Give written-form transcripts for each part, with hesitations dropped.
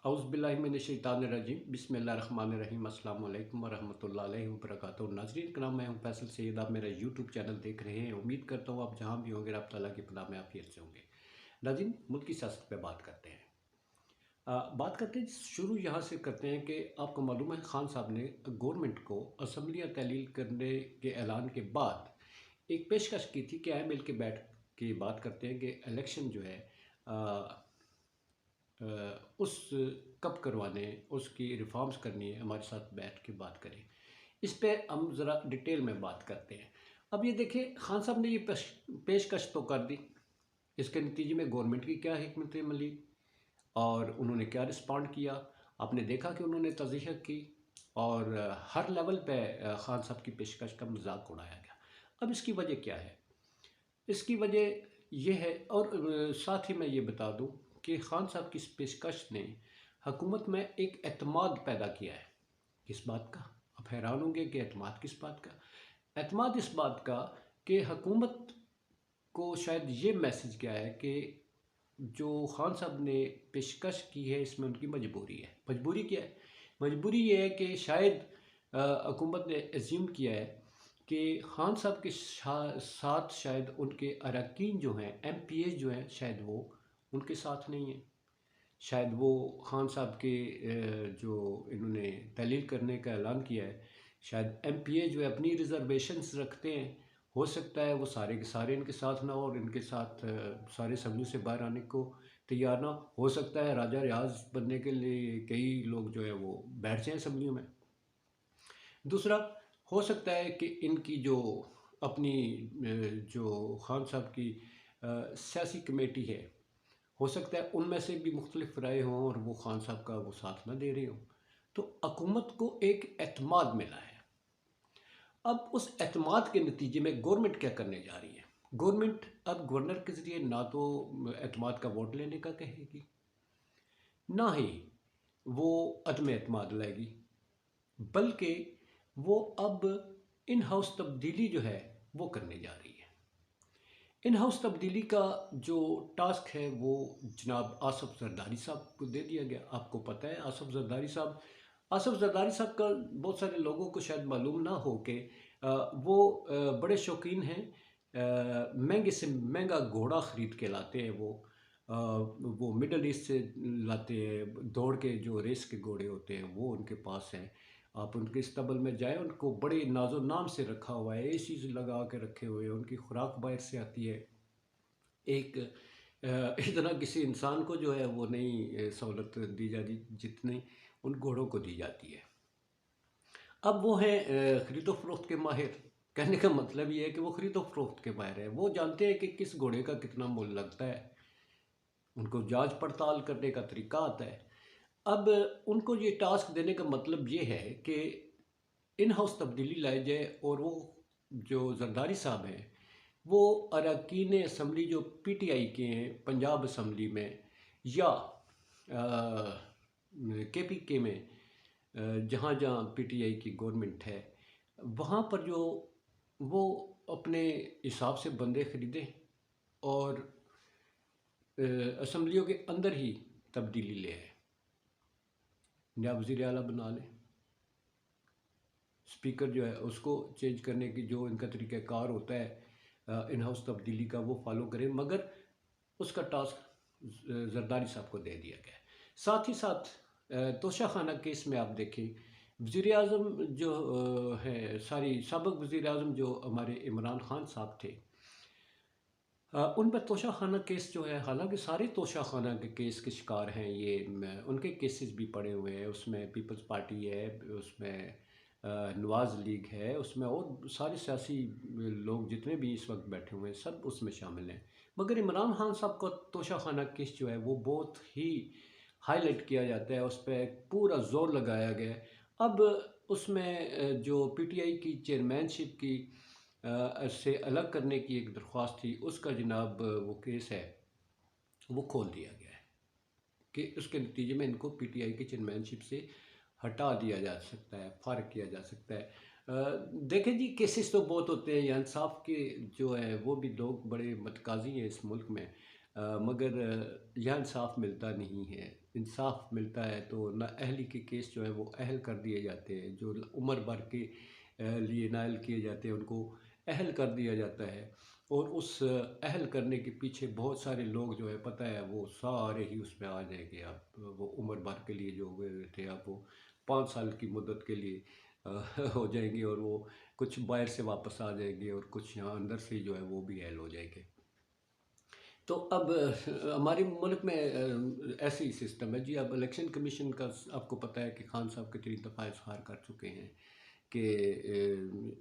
औज़ुबिल्लाहिमिनश्शैतानिर्रजीम बिस्मिल्लाहिर्रहमानिर्रहीम अस्सलाम वालेकुम वरहमतुल्लाहि वबरकातुहू। नाज़रीन का नाम, मैं हूँ फैसल सैयद। आप मेरा यूट्यूब चैनल देख रहे हैं। उम्मीद करता हूँ आप जहाँ भी होंगे रब ताला की पनाह में आफियत से होंगे। नाज़रीन, मुल्क की सियासत पे बात करते हैं। बात करते हैं, शुरू यहाँ से करते हैं कि आपको मालूम है खान साहब ने गवर्नमेंट को असम्बलियाँ तहलील करने के ऐलान के बाद एक पेशकश की थी कि आए मिल के बैठ के बात करते हैं कि इलेक्शन जो है उस कब करवाने, उसकी रिफॉर्म्स करनी है, हमारे साथ बैठ के बात करें। इस पे हम ज़रा डिटेल में बात करते हैं। अब ये देखिए, खान साहब ने ये पेशकश तो कर दी, इसके नतीजे में गवर्नमेंट की क्या हिकमत अमली और उन्होंने क्या रिस्पॉन्ड किया। आपने देखा कि उन्होंने तज़हिया की और हर लेवल पे खान साहब की पेशकश का मजाक उड़ाया गया। अब इसकी वजह क्या है? इसकी वजह यह है, और साथ ही मैं ये बता दूं कि खान साहब की इस पेशकश ने हुकूमत में एक एतमाद पैदा किया है। किस बात का? आप हैरान होंगे कि एतमाद किस बात का? एतमाद इस बात का कि हुकूमत को शायद ये मैसेज गया है कि जो खान साहब ने पेशकश की है इसमें उनकी मजबूरी है। मजबूरी क्या है? मजबूरी ये है कि शायद हुकूमत ने एज्यूम किया है कि खान साहब के साथ शायद उनके अरकान जो हैं, MPA जो हैं, शायद वो उनके साथ नहीं हैं। शायद वो खान साहब के जो इन्होंने तहलील करने का ऐलान किया है, शायद MPA जो है अपनी रिजर्वेशंस रखते हैं। हो सकता है वो सारे के सारे इनके साथ ना हो और इनके साथ सारे समूह से बाहर आने को तैयार ना हो सकता है राजा रियाज बनने के लिए कई लोग जो है वो बैठ जाएं असम्बलियों में। दूसरा, हो सकता है कि इनकी जो अपनी जो खान साहब की सियासी कमेटी है, हो सकता है उनमें से भी मुख्तलिफ राय हों और वो खान साहब का वो साथ ना दे रहे हों। तो हुकूमत को एक एतमाद मिला है। अब उस एतमाद के नतीजे में गवर्नमेंट क्या करने जा रही है? गवर्नमेंट अब गवर्नर के ज़रिए ना तो एतमाद का वोट लेने का कहेगी, ना ही वो अदम एतमाद लाएगी, बल्कि वो अब इन हाउस तब्दीली जो है वो करने जा रही है। इन हाउस तब्दीली का जो टास्क है वो जनाब आसफ जरदारी साहब को दे दिया गया। आपको पता है आसफ जरदारी साहब का बहुत सारे लोगों को शायद मालूम ना हो कि वो बड़े शौकीन हैं, महंगे से महंगा घोड़ा ख़रीद के लाते हैं। वो मिडल ईस्ट से लाते हैं। दौड़ के जो रेस के घोड़े होते हैं वो उनके पास हैं। आप उनके इस्तबल में जाएं, उनको बड़े नाजो नाम से रखा हुआ है, AC लगा के रखे हुए हैं, उनकी खुराक बाहर से आती है। एक इतना किसी इंसान को जो है वो नहीं सहूलत दी जाती जितनी उन घोड़ों को दी जाती है। अब वो हैं ख़रीदो फरोख्त के माहिर। कहने का मतलब ये है कि वो ख़रीदो फरोख्त के माहिर है। वो जानते हैं कि किस घोड़े का कितना मूल्य लगता है, उनको जांच पड़ताल करने का तरीका आता है। अब उनको ये टास्क देने का मतलब ये है कि इन हाउस तब्दीली लाई जाए और वो जो जरदारी साहब हैं वो अरकान असम्बली जो PTI के हैं पंजाब असम्बली में या KPK में, जहाँ जहाँ PTI की गवर्नमेंट है वहाँ पर जो वो अपने हिसाब से बंदे ख़रीदें और असम्बलियों के अंदर ही तब्दीली ले आए। या वज़ीर आला बना लें, स्पीकर जो है उसको चेंज करने की जो इनका तरीक़ाकार होता है इन हाउस तब्दीली का वो फॉलो करें, मगर उसका टास्क जरदारी साहब को दे दिया गया है। साथ ही साथ तोशा खाना केस में आप देखें, वज़ीर आज़म जो है, साबिक़ वज़ीर आज़म जो हमारे इमरान खान साहब थे, उन पर तोशा खाना केस जो है, हालांकि सारे तोशा खाना के केस के शिकार हैं ये, उनके केसेस भी पड़े हुए हैं। उसमें पीपल्स पार्टी है, उसमें नवाज़ लीग है, उसमें और सारे सियासी लोग जितने भी इस वक्त बैठे हुए हैं सब उसमें शामिल हैं। मगर इमरान खान साहब का तोशा खाना केस जो है वो बहुत ही हाईलाइट किया जाता है, उस पर पूरा जोर लगाया गया है। अब उसमें जो PTI की चेयरमैनशिप की से अलग करने की एक दरख्वास्त थी, उसका जनाब वो केस है वो खोल दिया गया है कि उसके नतीजे में इनको PTI की चेयरमैनशिप से हटा दिया जा सकता है, फ़ारिग किया जा सकता है। देखें जी, केसेस तो बहुत होते हैं, या इंसाफ के जो है वो भी लोग बड़े मतकाज़ी हैं इस मुल्क में। मगर यहाँ इंसाफ मिलता नहीं है। इंसाफ मिलता है तो नाअहली के केस जो है वो अहल कर दिए जाते हैं, जो उम्र भर के लिए नाअहल किए जाते हैं उनको अहल कर दिया जाता है। और उस अहल करने के पीछे बहुत सारे लोग जो है पता है वो सारे ही उसमें आ जाएंगे। आप वो उम्र भर के लिए जो हुए हुए थे आप वो 5 साल की मुद्दत के लिए हो जाएंगे, और वो कुछ बाहर से वापस आ जाएंगे और कुछ यहाँ अंदर से जो है वो भी अहल हो जाएंगे। तो अब हमारे मुल्क में ऐसे ही सिस्टम है जी। अब इलेक्शन कमीशन का आपको पता है कि खान साहब कितनी दफ़ा इजहार कर चुके हैं कि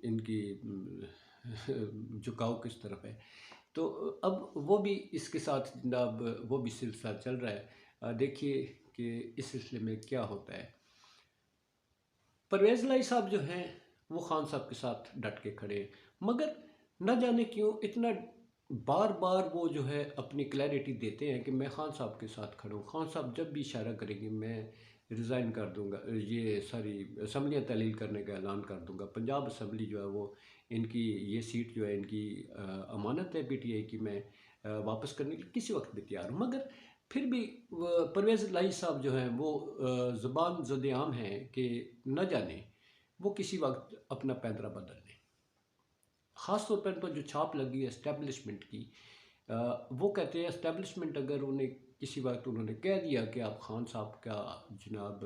इनकी झुकाव किस तरफ है। तो अब वो भी इसके साथ जनाब वो भी सिलसिला चल रहा है। देखिए कि इस सिलसिले में क्या होता है। परवेज़ लाई साहब जो हैं वो खान साहब के साथ डट के खड़े हैं, मगर न जाने क्यों इतना बार बार वो जो है अपनी क्लैरिटी देते हैं कि मैं खान साहब के साथ खड़ा हूँ। खान साहब जब भी इशारा करेंगे मैं रिज़ाइन कर दूंगा, ये सारी असम्बलियाँ तहलील करने का ऐलान कर दूंगा। पंजाब असम्बली जो है वो इनकी ये सीट जो है इनकी अमानत है पीटीआई की, मैं वापस करने के लिए किसी वक्त भी तैयार हूँ। मगर फिर भी परवेज़ लाई साहब जो हैं वो ज़ुबान ज़ुदेआम हैं कि न जाने वो किसी वक्त अपना पैंतरा बदल लें। ख़ास तौर पर तो जो छाप लगी है इस्टेब्लिशमेंट की, वो कहते हैं इस्टेब्लिशमेंट अगर उन्हें किसी वक्त उन्होंने कह दिया कि आप खान साहब का जनाब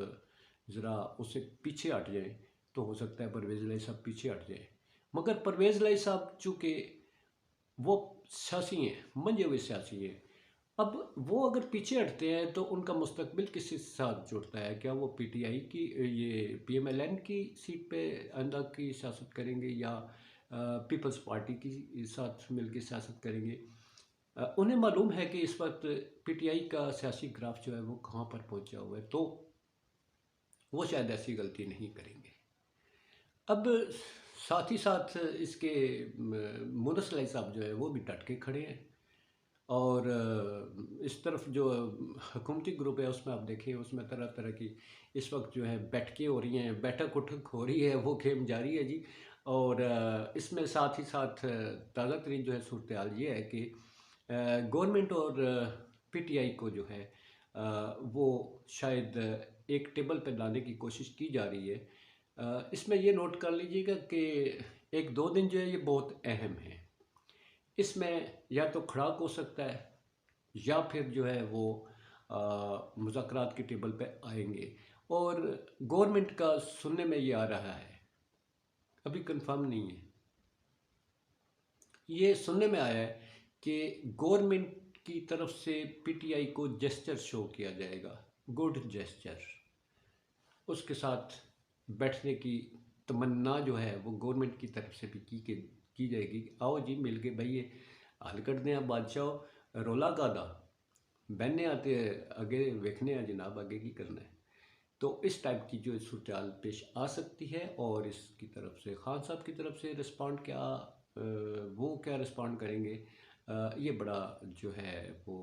ज़रा उससे पीछे हट जाएं, तो हो सकता है परवेज़ लाई साहब पीछे हट जाएं। मगर परवेज़ लाई साहब चूँकि वो सियासी हैं, मंजे हुए सियासी हैं, अब वो अगर पीछे हटते हैं तो उनका मुस्तकबिल किसके साथ जुड़ता है? क्या वो पीटीआई की ये पीएमएलएन की सीट पे आइंदा की सियासत करेंगे या पीपल्स पार्टी की साथ मिलकर सियासत करेंगे? उन्हें मालूम है कि इस वक्त पीटीआई का सियासी ग्राफ जो है वो कहाँ पर पहुंचा हुआ है, तो वो शायद ऐसी गलती नहीं करेंगे। अब साथ ही साथ इसके मुनसलाई साहब जो है वो भी डट के खड़े हैं। और इस तरफ जो हुकूमती ग्रुप है उसमें आप देखिए उसमें तरह तरह की इस वक्त जो है बैठकें हो रही हैं, बैठक उठक हो रही है, वो गेम जारी है जी। और इसमें साथ ही साथ ताज़ा तरीन जो है सूरत हाल ये है कि गवर्नमेंट और पीटीआई को जो है वो शायद एक टेबल पर लाने की कोशिश की जा रही है। इसमें ये नोट कर लीजिएगा कि एक दो दिन जो है ये बहुत अहम है। इसमें या तो खड़ाक हो सकता है या फिर जो है वो मुज़ाकरात की टेबल पे आएंगे। और गवर्नमेंट का सुनने में ये आ रहा है, अभी कंफर्म नहीं है, ये सुनने में आया है कि गवर्नमेंट की तरफ से पीटीआई को जेस्चर शो किया जाएगा, गुड जेस्चर। उसके साथ बैठने की तमन्ना जो है वो गवर्नमेंट की तरफ से भी की जाएगी। आओ जी मिल के भाई ये हल करते हैं बादशाह, रोला कादा बहने आते आगे वेखने हैं जनाब आगे की करना है। तो इस टाइप की जो सूरत पेश आ सकती है। और इसकी तरफ से खान साहब की तरफ से रिस्पॉन्ड क्या, वो क्या रिस्पॉन्ड करेंगे, ये बड़ा जो है वो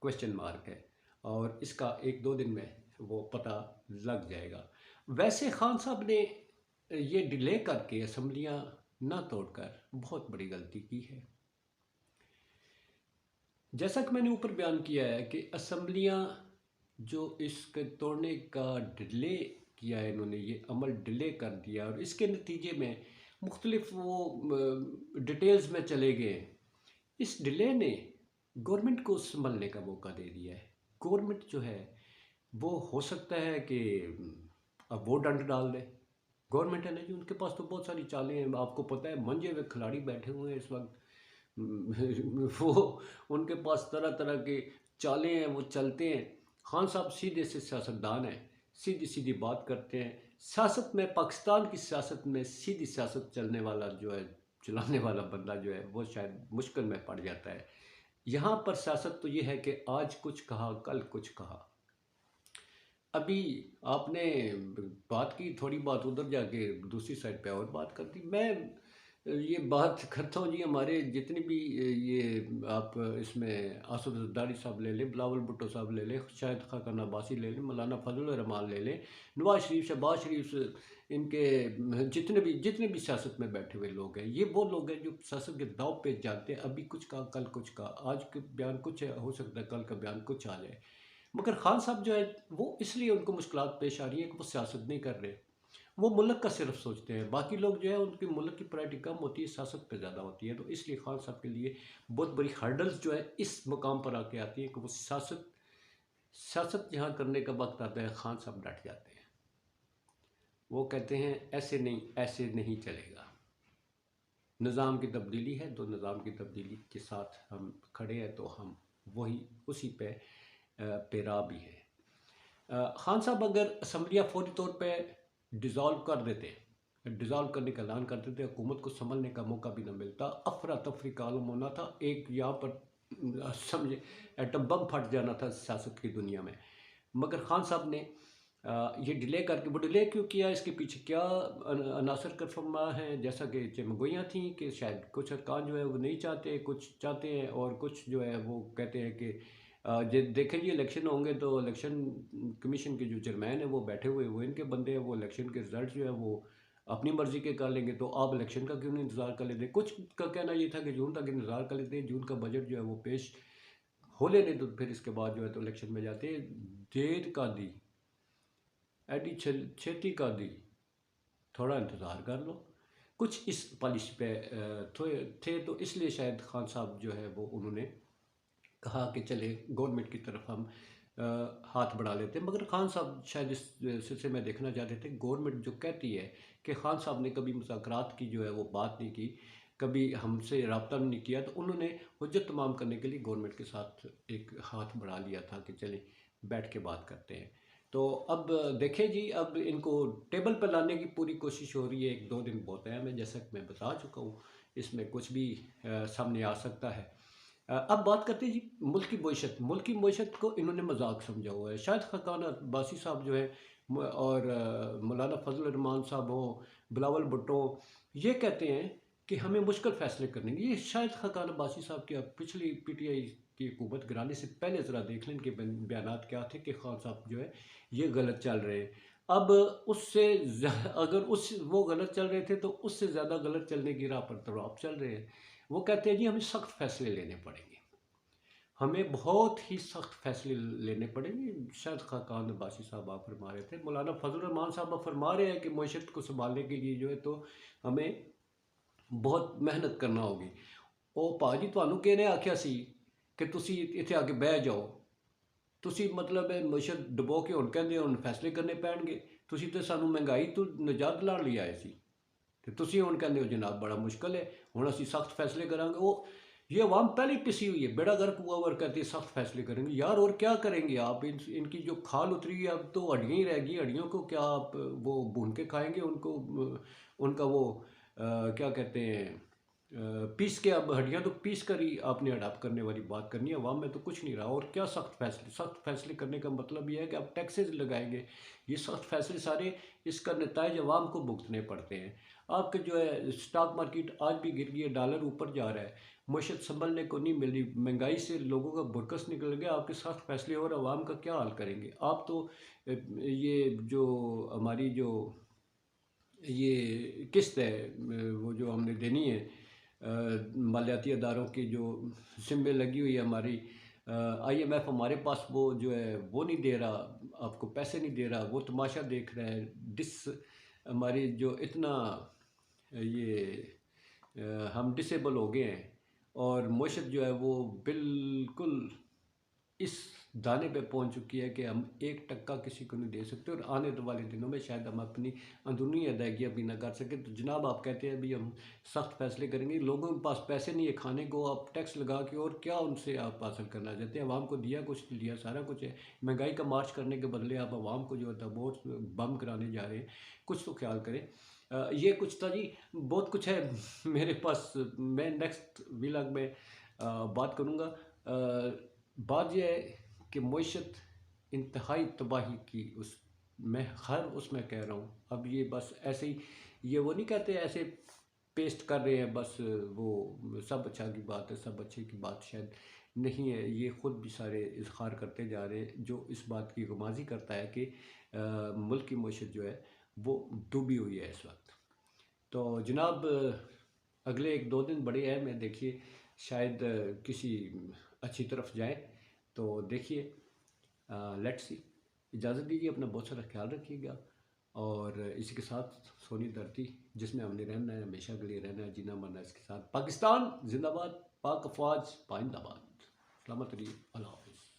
क्वेश्चन मार्क है। और इसका एक दो दिन में वो पता लग जाएगा। वैसे खान साहब ने ये डिले करके असम्बलियाँ ना तोड़कर बहुत बड़ी गलती की है। जैसा कि मैंने ऊपर बयान किया है कि असम्बलियाँ जो इसके तोड़ने का डिले किया है, इन्होंने ये अमल डिले कर दिया और इसके नतीजे में मुख्तलिफ वो डिटेल्स में चले गए। इस डिले ने गवर्नमेंट को संभलने का मौका दे दिया है। गवर्नमेंट जो है वो हो सकता है कि अब वो दंड डाल दे। गवर्नमेंट है ना जी, उनके पास तो बहुत सारी चालें हैं। आपको पता है मंजे हुए खिलाड़ी बैठे हुए हैं इस वक्त। वो उनके पास तरह तरह के चालें हैं, वो चलते हैं। खान साहब सीधे से सियासतदान हैं, सीधी सीधी बात करते हैं। सियासत में पाकिस्तान की सियासत में सीधी सियासत चलने वाला जो है, चलाने वाला बंदा जो है वो शायद मुश्किल में पड़ जाता है। यहाँ पर सियासत तो ये है कि आज कुछ कहा कल कुछ कहा। अभी आपने बात की, थोड़ी बात उधर जाके दूसरी साइड पे और बात कर दी। मैं ये बात करता हूँ जी, हमारे जितनी भी ये आप इसमें आसद ज़रदारी साहब ले लें, बिलावल भुट्टो साहब ले लें, शाहिद खाकन अब्बासी ले लें, मौलाना फजल रहमान ले लें, नवाज शरीफ, शहबाज शरीफ, इनके जितने भी सियासत में बैठे हुए लोग हैं, ये वो लोग हैं जो सियासत के दाव पे जाते हैं। अभी कुछ का, कल कुछ का, आज का बयान कुछ है, हो सकता है कल का बयान कुछ आ जाए। मगर खान साहब जो है, वो इसलिए उनको मुश्किलात पेश आ रही है कि वो सियासत नहीं कर रहे, वो मुल्क का सिर्फ सोचते हैं। बाकी लोग जो है, उनकी मुल्क की प्रायोरिटी कम होती है, सियासत पे ज़्यादा होती है। तो इसलिए खान साहब के लिए बहुत बड़ी हर्डल्स जो है इस मुकाम पर आके आती है कि वो सियासत सियासत जहाँ करने का वक्त आता है, खान साहब डट जाते हैं। वो कहते हैं ऐसे नहीं, ऐसे नहीं चलेगा। निज़ाम की तब्दीली है तो निज़ाम की तब्दीली के साथ हम खड़े हैं, तो हम वही उसी पे पेरा भी है। खान साहब अगर असम्बलियाँ फौरी तौर पे डिज़ोल्व कर देते, डिज़ोल्व करने का ऐलान कर देते, हुकूमत को संभलने का मौका भी ना मिलता, अफरा तफरी का आलम होना था, एक यहाँ पर समझे एटम बम फट जाना था सियासत की दुनिया में। मगर खान साहब ने ये डिले करके, वो डिले क्यों किया, इसके पीछे क्या अनासर कर फरमा है, जैसा कि चमगोइयाँ थी कि शायद कुछ अरकान जो है वो नहीं चाहते, कुछ चाहते हैं, और कुछ जो है वो कहते हैं कि देखें जी, इलेक्शन होंगे तो इलेक्शन कमीशन के जो चेयरमैन है वो बैठे हुए, वो इनके बंदे हैं, वो इलेक्शन के रिजल्ट जो है वो अपनी मर्जी के कर लेंगे, तो आप इलेक्शन का क्यों नहीं इंतज़ार कर लेते। कुछ का कहना ये था कि जून तक इंतज़ार कर लेते हैं, जून का बजट जो है वो पेश हो लेने, तो फिर इसके बाद जो है तो इलेक्शन में जाते। देर का दी, एडी छेती का दी, थोड़ा इंतज़ार कर लो। कुछ इस पॉलिसी पे थे, तो इसलिए शायद खान साहब जो है वो उन्होंने कहा कि चले गवर्नमेंट की तरफ हम हाथ बढ़ा लेते हैं। मगर खान साहब शायद इस सिलसिले में देखना चाहते थे, गवर्नमेंट जो कहती है कि खान साहब ने कभी मुज़ाकरात की जो है वो बात नहीं की, कभी हमसे रब्ता नहीं किया, तो उन्होंने हुज्जत तमाम करने के लिए गवर्नमेंट के साथ एक हाथ बढ़ा लिया था कि चले बैठ के बात करते हैं। तो अब देखें जी, अब इनको टेबल पर लाने की पूरी कोशिश हो रही है। एक दो दिन बहुत अहम है, जैसा कि मैं बता चुका हूँ, इसमें कुछ भी सामने आ सकता है। अब बात करते हैं जी मुल्क की मईशत। मुल्क की मईशत को इन्होंने मजाक समझा हुआ है। शायद खाकान अब्बासी साहब जो है और मौलाना फजल रहमान साहब हो, बिलावल भुट्टो, ये कहते हैं कि हमें मुश्किल फ़ैसले करने हैं। ये शायद खाकान अब्बासी साहब की पिछली पीटीआई की हुकूमत गिराने से पहले ज़रा देख लें इनके बयानात क्या थे कि खान साहब जो है ये गलत चल रहे हैं। अब उससे अगर उस वो गलत चल रहे थे, तो उससे ज़्यादा गलत चलने की राह पर तो आप चल रहे हैं। वो कहते हैं जी हमें सख्त फैसले लेने पड़ेंगे, हमें बहुत ही सख्त फैसले लेने पड़ेंगे। शायद खाकान अब्बासी साहब आप फरमा रहे थे, मौलाना फजल रहमान साहब आप फरमा रहे हैं कि मईशत को संभालने के लिए जो है तो हमें बहुत मेहनत करना होगी। ਉਹ ਭਾਜੀ ਤੁਹਾਨੂੰ ਕਿਹਨੇ ਆਖਿਆ ਸੀ ਕਿ ਤੁਸੀਂ ਇੱਥੇ ਆ ਕੇ ਬਹਿ ਜਾਓ। ਤੁਸੀਂ ਮਤਲਬ ਇਹ ਮਸ਼ਤ ਡੁਬੋ ਕੇ ਹੁਣ ਕਹਿੰਦੇ ਹੁਣ ਫੈਸਲੇ ਕਰਨੇ ਪੈਣਗੇ। ਤੁਸੀਂ ਤਾਂ ਸਾਨੂੰ ਮਹਿੰਗਾਈ ਤੋਂ ਨਿਜਾਤ ਦਿਲਾਉਣ ਲਈ ਆਏ ਸੀ, तो तुसी हुण कहंदे हो जनाब बड़ा मुश्किल है, हुण असीं सख्त फैसले करांगे। वो ये अवाम पहले ही पिसी हुई है, बेड़ा गर्क हुआ हुआ, और कहती है सख्त फैसले करेंगे। यार और क्या करेंगे आप, इनकी जो खाल उतरी है अब तो हड्डियाँ ही रह गई। हड्डियों को क्या आप वो भून के खाएंगे उनको, उनका वो क्या कहते हैं, पीस के, अब हड्डियाँ तो पीस कर ही आपने अडाप्ट करने वाली बात करनी है। अवाम में तो कुछ नहीं रहा। और क्या सख्त फैसले करने का मतलब ये है कि आप टैक्सेस लगाएंगे। ये सख्त फैसले सारे, इसका नताइज अवाम को भुगतने पड़ते हैं। आपके जो है स्टॉक मार्केट आज भी गिर गई है, डॉलर ऊपर जा रहा है, मईशत संभलने को नहीं मिल रही, महंगाई से लोगों का बुरकस निकल गया। आपके सख्त फैसले और आवाम का क्या हाल करेंगे आप। तो ये जो हमारी जो ये किस्त है, वो जो हमने देनी है, मालियाती अदारों की जो सिम्बें लगी हुई है हमारी, आईएमएफ हमारे पास वो जो है वो नहीं दे रहा, आपको पैसे नहीं दे रहा, वो तमाशा देख रहा है। हमारी जो इतना ये हम डिसेबल हो गए हैं, और मईशत जो है वो बिल्कुल इस दाने पे पहुंच चुकी है कि हम 1 टक्का किसी को नहीं दे सकते, और आने वाले दिनों में शायद हम अपनी अंदरूनी अदायगियाँ भी ना कर सकें। तो जनाब आप कहते हैं अभी हम सख्त फैसले करेंगे, लोगों के पास पैसे नहीं है खाने को, आप टैक्स लगा के और क्या उनसे आप हासिल करना चाहते हैं। आवाम को दिया कुछ, लिया सारा कुछ है। महंगाई का मार्च करने के बदले आप आवाम को जो है बहुत बम कराने जा रहे हैं। कुछ तो ख्याल करें। ये कुछ था जी, बहुत कुछ है मेरे पास, मैं नेक्स्ट व्लॉग में बात करूँगा। बात यह है कि मईशत इंतहाई तबाही की, उस मैं हर उसमें कह रहा हूँ। अब ये बस ऐसे ही, ये वो नहीं कहते ऐसे पेस्ट कर रहे हैं बस, वो सब अच्छा की बात है, सब अच्छे की बात शायद नहीं है। ये ख़ुद भी सारे इज़हार करते जा रहे हैं, जो इस बात की गुमाज़ी करता है कि मुल्क की मईशत जो है वो डूबी हुई है इस वक्त। तो जनाब, अगले 1-2 दिन बड़े अहम हैं, देखिए शायद किसी अच्छी तरफ जाए। तो देखिए, लेट्स सी। इजाज़त दीजिए, अपना बहुत सारा ख्याल रखिएगा। और इसी के साथ सोनी धरती जिसमें हमने रहना है, हमेशा के लिए रहना है, जीना मरना है इसके साथ। पाकिस्तान जिंदाबाद, पाक अफवाज पाइंदाबाद। सलामत रहिए, अल्लाह हाफ़िज़।